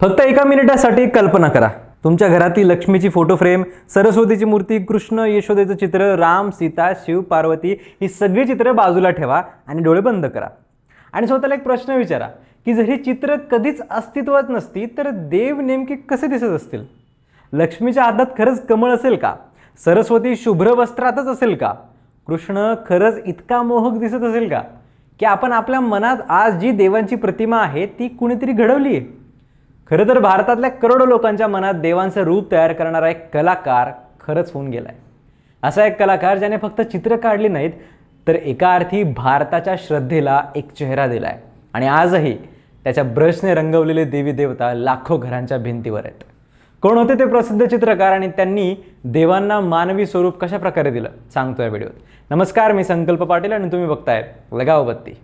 फक्त एका मिनिटासाठी कल्पना करा, तुमच्या घरातील लक्ष्मीची फोटो फ्रेम, सरस्वतीची मूर्ती, कृष्ण यशोदेचं चित्र, राम सीता शिव पार्वती ही सगळी चित्र बाजूला ठेवा आणि डोळे बंद करा आणि स्वतःला एक प्रश्न विचारा की जर ही चित्र कधीच अस्तित्वात नसती तर देव नेमके कसे दिसत असतील? लक्ष्मीच्या हातात खरंच कमळ असेल का? सरस्वती शुभ्र वस्त्रातच असेल का? कृष्ण खरंच इतका मोहक दिसत असेल का की आपण आपल्या मनात आज जी देवांची प्रतिमा आहे ती कुणीतरी घडवली आहे? खरं तर भारतातल्या करोडो लोकांच्या मनात देवांचं रूप तयार करणारा एक कलाकार खरंच होऊन गेलाय. असा एक कलाकार ज्याने फक्त चित्र काढली नाहीत तर एका अर्थी भारताच्या श्रद्धेला एक चेहरा दिलाय आणि आजही त्याच्या ब्रशने रंगवलेले देवी देवता लाखो घरांच्या भिंतीवर आहेत. कोण होते ते प्रसिद्ध चित्रकार आणि त्यांनी देवांना मानवी स्वरूप कशा प्रकारे दिलं सांगतोय व्हिडिओत. नमस्कार, मी संकल्प पाटील आणि तुम्ही बघताय लगाव बत्ती.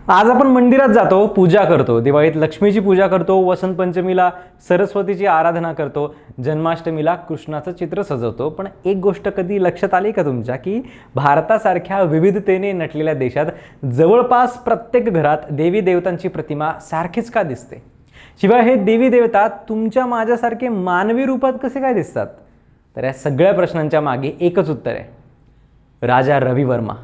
आज आपण मंदिरात जातो, पूजा करतो, दिवाळीत लक्ष्मीची पूजा करतो, वसंत पंचमीला सरस्वतीची आराधना करतो, जन्माष्टमीला कृष्णाचं चित्र सजवतो. पण एक गोष्ट कधी लक्षात आली का तुमच्या की भारतासारख्या विविधतेने नटलेल्या देशात जवळपास प्रत्येक घरात देवी देवतांची प्रतिमा सारखीच का दिसते? शिवाय हे देवी देवता तुमच्या माझ्यासारखे मानवी रूपात कसे काय दिसतात? तर या सगळ्या प्रश्नांच्या मागे एकच उत्तर आहे, राजा रवी वर्मा.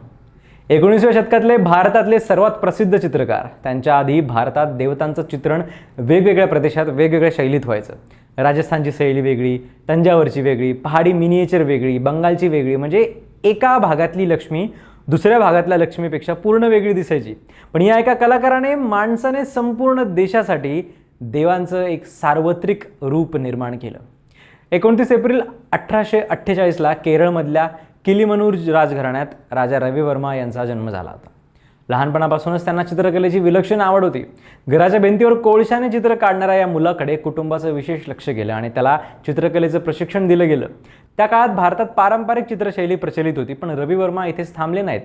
19व्या शतकातले भारतातले सर्वात प्रसिद्ध चित्रकार. त्यांच्या आधी भारतात देवतांचं चित्रण वेगवेगळ्या प्रदेशात वेगवेगळ्या शैलीत व्हायचं. राजस्थानची शैली वेगळी, तंजावरची वेगळी, पहाडी मिनिएचर वेगळी, बंगालची वेगळी. म्हणजे एका भागातली लक्ष्मी दुसऱ्या भागातल्या लक्ष्मीपेक्षा पूर्ण वेगळी दिसायची. पण या एका कलाकाराने माणसाने संपूर्ण देशासाठी देवांचं एक सार्वत्रिक रूप निर्माण केलं. 29 एप्रिल 1848ला केरळमधल्या किलीमनूर राजघराण्यात राजा रवी वर्मा यांचा जन्म झाला होता. लहानपणापासूनच त्यांना चित्रकलेची विलक्षण आवड होती. घराच्या भिंतीवर कोळशाने चित्र काढणाऱ्या या मुलाकडे कुटुंबाचं विशेष लक्ष गेलं आणि त्याला चित्रकलेचं प्रशिक्षण दिलं गेलं. त्या काळात भारतात पारंपरिक चित्रशैली प्रचलित होती, पण रवी वर्मा इथेच थांबले नाहीत.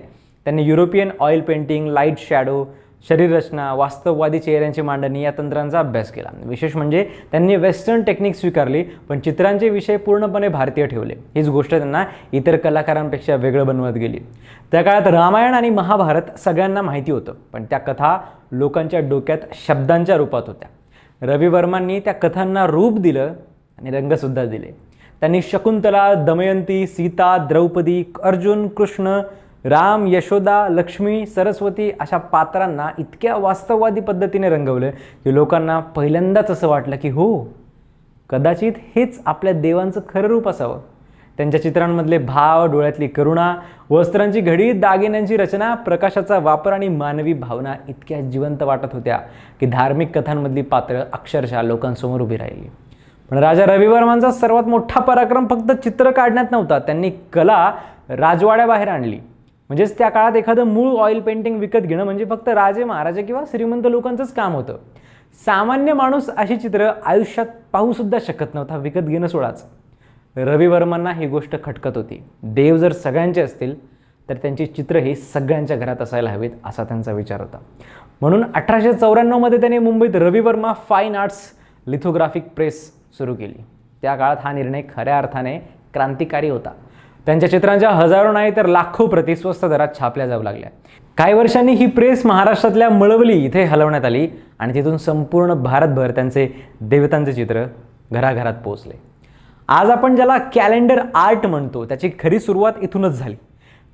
त्यांनी European oil painting, light shadow, शरीररचना, वास्तववादी चेहऱ्यांची मांडणी या तंत्रांचा अभ्यास केला. विशेष म्हणजे त्यांनी वेस्टर्न टेक्निक स्वीकारली, पण चित्रांचे विषय पूर्णपणे भारतीय ठेवले. हीच गोष्ट त्यांना इतर कलाकारांपेक्षा वेगळं बनवत गेली. त्या काळात रामायण आणि महाभारत सगळ्यांना माहिती होतं, पण त्या कथा लोकांच्या डोक्यात शब्दांच्या रूपात होत्या. रवी वर्मांनी त्या कथांना रूप दिलं आणि रंगसुद्धा दिले. त्यांनी शकुंतला, दमयंती, सीता, द्रौपदी, अर्जुन, कृष्ण, राम, यशोदा, लक्ष्मी, सरस्वती अशा पात्रांना इतक्या वास्तववादी पद्धतीने रंगवलं की लोकांना पहिल्यांदाच असं वाटलं की हो, कदाचित हेच आपल्या देवांचं खरं रूप असावं. त्यांच्या चित्रांमधले भाव, डोळ्यातली करुणा, वस्त्रांची घडी, दागिन्यांची रचना, प्रकाशाचा वापर आणि मानवी भावना इतक्या जिवंत वाटत होत्या की धार्मिक कथांमधली पात्रं अक्षरशः लोकांसमोर उभी राहिली. पण राजा रवी वर्मांचा सर्वात मोठा पराक्रम फक्त चित्र काढण्यात नव्हता, त्यांनी कला राजवाड्याबाहेर आणली. म्हणजेच त्या काळात एखादं मूळ ऑइल पेंटिंग विकत घेणं म्हणजे फक्त राजे, महाराजे किंवा श्रीमंत लोकांचंच काम होतं. सामान्य माणूस अशी चित्र आयुष्यात पाहूसुद्धा शकत नव्हता, विकत घेणं सोडाच. रवी वर्मांना ही गोष्ट खटकत होती. देव जर सगळ्यांचे असतील तर त्यांची चित्र ही सगळ्यांच्या घरात असायला हवीत असा त्यांचा विचार होता. म्हणून 1894मध्ये त्यांनी मुंबईत Ravi Varma fine arts lithographic press सुरू केली. त्या काळात हा निर्णय खऱ्या अर्थाने क्रांतिकारी होता. त्यांच्या चित्रांच्या हजारो नाही तर लाखो प्रती स्वस्त दरात छापल्या जाऊ लागल्या. काही वर्षांनी ही प्रेस महाराष्ट्रातल्या मळवली इथे हलवण्यात आली आणि तिथून संपूर्ण भारतभर त्यांचे देवतांचे चित्र घराघरात पोहोचले. आज आपण ज्याला कॅलेंडर आर्ट म्हणतो त्याची खरी सुरुवात इथूनच झाली.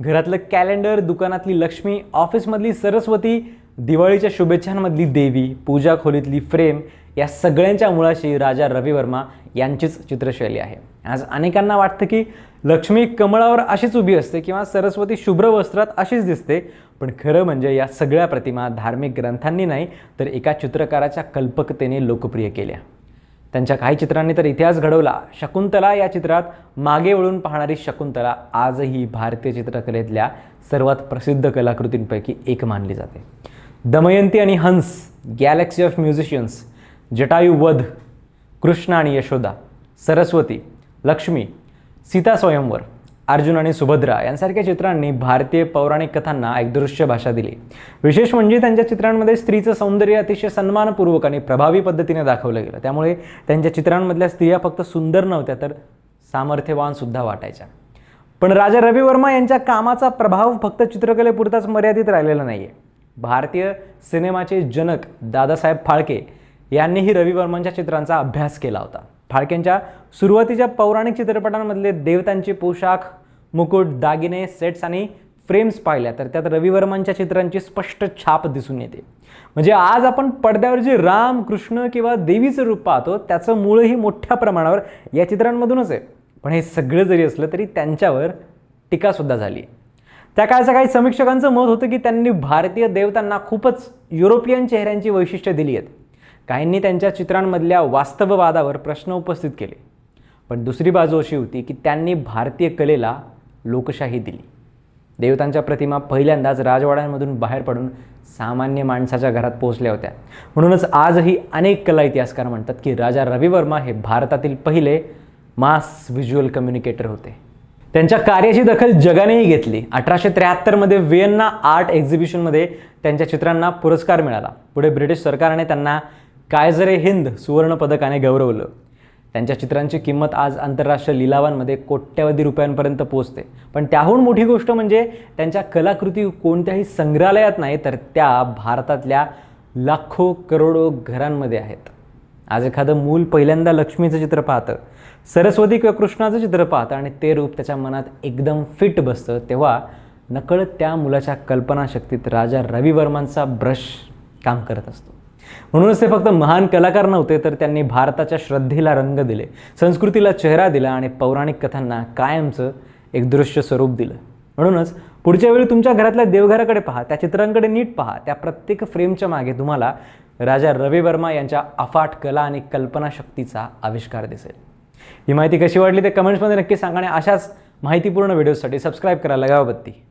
घरातलं कॅलेंडर, दुकानातली लक्ष्मी, ऑफिसमधली सरस्वती, दिवाळीच्या शुभेच्छांमधली देवी, पूजा खोलीतली फ्रेम या सगळ्यांच्या मुळाशी राजा रवी वर्मा यांचीच चित्रशैली आहे. आज अनेकांना वाटतं की लक्ष्मी कमळावर अशीच उभी असते किंवा सरस्वती शुभ्र वस्त्रात अशीच दिसते, पण खरं म्हणजे या सगळ्या प्रतिमा धार्मिक ग्रंथांनी नाही तर एका चित्रकाराच्या कल्पकतेने लोकप्रिय केल्या. त्यांच्या काही चित्रांनी तर इतिहास घडवला. शकुंतला या चित्रात मागे वळून पाहणारी शकुंतला आजही भारतीय चित्रकलेतल्या सर्वात प्रसिद्ध कलाकृतींपैकी एक मानली जाते. दमयंती आणि हंस, गॅलेक्सी ऑफ म्युझिशियन्स, जटायू वध, कृष्ण आणि यशोदा, सरस्वती, लक्ष्मी, सीता स्वयंवर, अर्जुन आणि सुभद्रा यांसारख्या चित्रांनी भारतीय पौराणिक कथांना एक दृश्य भाषा दिली. विशेष म्हणजे त्यांच्या चित्रांमध्ये स्त्रीचं सौंदर्य अतिशय सन्मानपूर्वक आणि प्रभावी पद्धतीने दाखवलं गेलं. त्यामुळे त्यांच्या चित्रांमधल्या स्त्रिया फक्त सुंदर नव्हत्या तर सामर्थ्यवान सुद्धा वाटायच्या. पण राजा रवी वर्मा यांच्या कामाचा प्रभाव फक्त चित्रकलेपुरताच मर्यादित राहिलेला नाहीये. भारतीय सिनेमाचे जनक दादासाहेब फाळके यांनीही रवी वर्मांच्या चित्रांचा अभ्यास केला होता. फाळकेंच्या सुरुवातीच्या पौराणिक चित्रपटांमधले देवतांचे पोशाख, मुकुट, दागिने, सेट्स आणि फ्रेम्स पाहिल्या तर त्यात रवी वर्मांच्या चित्रांची स्पष्ट छाप दिसून येते. म्हणजे आज आपण पडद्यावर जे राम, कृष्ण किंवा देवीचं रूप पाहतो त्याचं मूळही मोठ्या प्रमाणावर या चित्रांमधूनच आहे. पण हे सगळं जरी असलं तरी त्यांच्यावर टीकासुद्धा झाली. त्या काळच्या काही समीक्षकांचं मत होतं की त्यांनी भारतीय देवतांना खूपच युरोपियन चेहऱ्यांची वैशिष्ट्ये दिली आहेत. काहींनी त्यांच्या चित्रांमधल्या वास्तववादावर प्रश्न उपस्थित केले. पण दुसरी बाजू अशी होती की त्यांनी भारतीय कलेला लोकशाही दिली. देवतांच्या प्रतिमा पहिल्यांदाच राजवाड्यांमधून बाहेर पडून सामान्य माणसाच्या घरात पोहोचल्या होत्या. म्हणूनच आजही अनेक कला इतिहासकार म्हणतात की राजा रवी वर्मा हे भारतातील पहिले मास व्हिज्युअल कम्युनिकेटर होते. त्यांच्या कार्याची दखल जगानेही घेतली. 1873 व्हिएन्ना आर्ट एक्झिबिशनमध्ये त्यांच्या चित्रांना पुरस्कार मिळाला. पुढे ब्रिटिश सरकारने त्यांना कायझर ए हिंद सुवर्ण पदकाने गौरवलं. त्यांच्या चित्रांची किंमत आज आंतरराष्ट्रीय लिलावांमध्ये कोट्यवधी रुपयांपर्यंत पोहोचते. पण त्याहून मोठी गोष्ट म्हणजे त्यांच्या कलाकृती कोणत्याही संग्रहालयात नाही तर त्या भारतातल्या लाखो करोडो घरांमध्ये आहेत. आज एखादं मूल पहिल्यांदा लक्ष्मीचं चित्र पाहतं, सरस्वती किंवा कृष्णाचं चित्र पाहतं आणि ते रूप त्याच्या मनात एकदम फिट बसतं, तेव्हा नकळत त्या मुलाच्या कल्पनाशक्तीत राजा रवी वर्मांचा ब्रश काम करत असतो. म्हणूनच ते फक्त महान कलाकार नव्हते तर त्यांनी भारताच्या श्रद्धेला रंग दिले, संस्कृतीला चेहरा दिला आणि पौराणिक कथांना कायमचं एक दृश्य स्वरूप दिलं. म्हणूनच पुढच्या वेळी तुमच्या घरातल्या देवघराकडे पहा, त्या चित्रांकडे नीट पहा. त्या प्रत्येक फ्रेमच्या मागे तुम्हाला राजा रवी वर्मा यांच्या अफाट कला आणि कल्पनाशक्तीचा आविष्कार दिसेल. ही माहिती कशी वाटली ते कमेंट्समध्ये नक्की सांगा आणि अशाच माहितीपूर्ण व्हिडिओसाठी सबस्क्राईब करायला गावबत्ती.